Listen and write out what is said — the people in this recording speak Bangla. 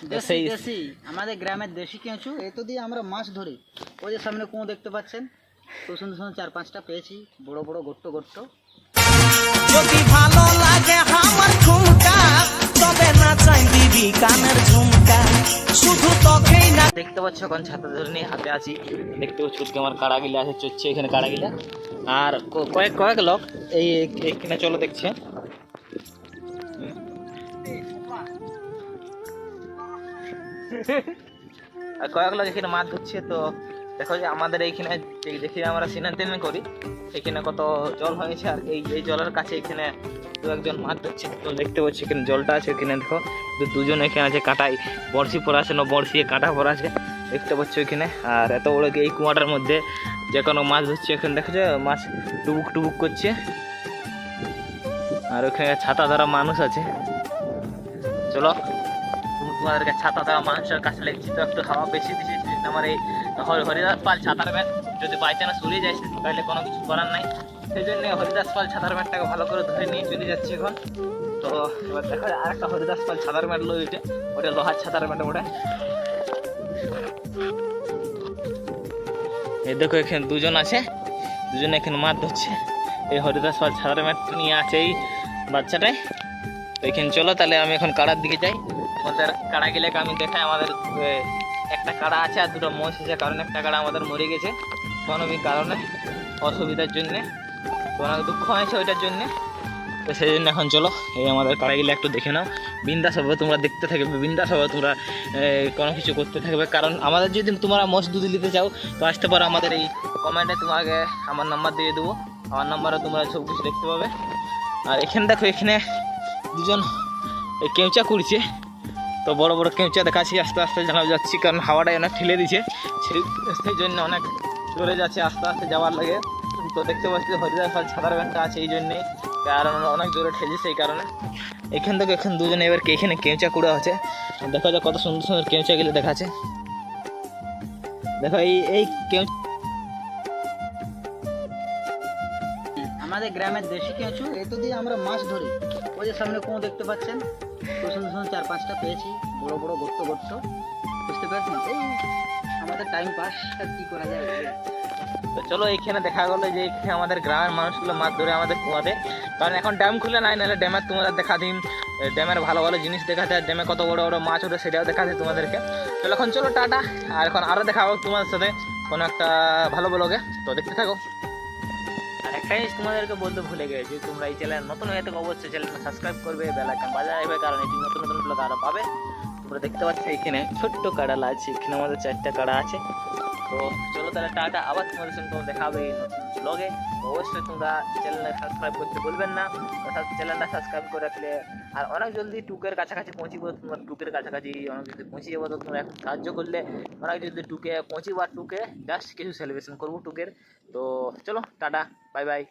দেশি দেশি আমাদের গ্রামের দেশি কেঁচু এতো দিয়ে আমরা মাছ ধরি। ওই যে সামনে কুয়ো দেখতে পাচ্ছেন, তো সুন্দর সুন্দর 4-5টা পেয়েছি, বড় বড় গর্ত গর্ত। যদি ভালো লাগে আমার ঝুমকা তবে না চাই দিবি কানের ঝুমকা, শুধু তোকেই না। দেখতে পাচ্ছ এখন ছাতা ধরে নিয়ে হাতে আছি, দেখতে পাচ্ছ আমার কাড়া গিলা আছে, চড়ছে এখানে কাড়া গিলা। আর কয়েক কয়েক লোক এইখানে চলো দেখছে। আর কয়েক লোক এখানে মাছ ধরছে। তো দেখো যে আমাদের এইখানে দেখি আমরা স্নান টেন করি, এখানে কত জল হয়েছে। আর এই জলের কাছে এখানে দু একজন মাছ ধরছে। তো দেখতে পাচ্ছি এখানে জলটা আছে, এখানে দেখো দুজন এখানে আছে, কাঁটাই বড়শি পরা আছে, বড়শি কাঁটা পরা আছে, দেখতে পাচ্ছ এখানে। আর এত বড় এই কুয়াটার মধ্যে যে কোনো মাছ ধরছে, এখানে দেখো যে মাছ টুবুক টুবুক করছে। আর ওখানে ছাতা ধরা মানুষ আছে। চলো তোমাদেরকে ছাতা দেওয়া মানুষের কাছে লেগেছি, তো একটু হাওয়া বেশি দিচ্ছে। আমার এই হরিদাস পাল ছাতার ব্যাট যদি বাই চান্স উড়ে যায় তাহলে কোনো কিছু করার নাই। সেই জন্য হরিদাস পাল ছাতার ব্যাটটাকে ভালো করে ধরে নিয়ে চলে যাচ্ছি এখন। তো এবার দেখা যায় আরেকটা হরিদাস পাল ছাতার ব্যাট লো, ওটা লোহার ছাতার ব্যাট ওটা। এই দেখো এখানে দুজন আছে, দুজনে এখানে মাছ ধরছে। এই হরিদাস পাল ছাতার ব্যাট নিয়ে আছে এই বাচ্চাটাই। তো এখানে চলো তাহলে আমি এখন কাড়ার দিকে যাই। আমাদের কাড়া গেলে আমি দেখাই, আমাদের একটা কাড়া আছে আর দুটো মোষ আছে, কারণ একটা কাড়া আমাদের মরে গেছে কোনো কারণে, অসুবিধার জন্যে, অনেক দুঃখ হয়েছে ওইটার জন্যে। তো সেই জন্য এখন চলো এই আমাদের কাড়া গেলে একটু দেখে নাও। বিন্দাস হবে, তোমরা দেখতে থাকবে, বিন্দাস হবে, তোমরা কোনো কিছু করতে থাকবে। কারণ আমাদের যদি তোমরা মোষ দুধ নিতে চাও তো আসতে পারো আমাদের এই কমেন্টে, তোমাকে আমার নাম্বার দিয়ে দেবো, আমার নাম্বারে তোমরা সব কিছু দেখতে পাবে। আর এখানে দেখো এখানে দুজন কেঁচা করছে, তো বড় বড় কেঁচা দেখাচ্ছি, আস্তে আস্তে জানা যাচ্ছি, কারণ হাওয়াটাই অনেক ঠেলে দিচ্ছে, সেই জন্য অনেক জোরে যাচ্ছে আস্তে আস্তে যাওয়ার লাগে। তো দেখতে পাচ্ছি হরিদাস পাল ছাতার ব্যাটটা আছে এই জন্যে, কারণ অনেক জোরে ঠেলছে সেই কারণে। এখান থেকে এখন দুজনে এবার এখানে কেঁচা কুড়া আছে, দেখা যায় কত সুন্দর সুন্দর কেঁচা গেলে দেখাচ্ছে। দেখো এই কেঁচা আমাদের গ্রামের দেশি কেঁচু এতো দিয়ে আমরা মাছ ধরি। ওই যে সামনে কুয়ো দেখতে পাচ্ছেন, তো সুন্দর সুন্দর 4-5টা পেয়েছি, বড় বড় গর্ত গর্ত। বুঝতে পারছেন, এই আমাদের টাইম পাস আর কি করা যায়। তো চলো এইখানে দেখা গেলো যে এখানে আমাদের গ্রামের মানুষগুলো মাছ ধরে আমাদের কুয়াতে, কারণ এখন ড্যাম খুলে নাই, নাহলে ড্যামের তোমাদের দেখা দিন, ড্যামের ভালো ভালো জিনিস দেখাতে, আর ড্যামে কত বড় বড় মাছ ওঠে সেটাও দেখাতে তোমাদেরকে। চলো এখন চলো টাটা, আর এখন আরও দেখা হোক তোমাদের সাথে কোনো একটা ভালো ব্লগে, তো দেখতে থাকো। আর একটা জিনিস তোমাদেরকে বলতে ভুলে গেছি, তোমরা এই চ্যানেল নতুন হয়ে থাকো অবশ্যই চ্যানেলটা সাবস্ক্রাইব করবে, বেল আইকন বাজাবে, কারণ এটি নতুন নতুন ব্লগ আরও পাবে। তোমরা দেখতে পাচ্ছ এখানে ছোট্ট কাড়ালা আছে, এখানে আমাদের 4টা কাড়া আছে। তো চলো তাহলে টাটা, আবার তোমাদের সঙ্গে তোমার দেখা হবে এই নতুন ব্লগে। অবশ্যই তোমরা চ্যানেলটা সাবস্ক্রাইব করতে ভুলবেন না, অর্থাৎ চ্যানেলটা সাবস্ক্রাইব করে রাখলে আর অনেক জলদি টুকের কাছাকাছি পৌঁছিব, তোমার টুকের কাছাকাছি অনেক যদি পৌঁছে যাবো, তো তোমরা এখন সাহায্য করলে অনেক যদি টুকে পৌঁছিব, আর টুকে জাস্ট কিছু সেলিব্রেশন করবো টুকের। তো চলো টাটা, বাই বাই।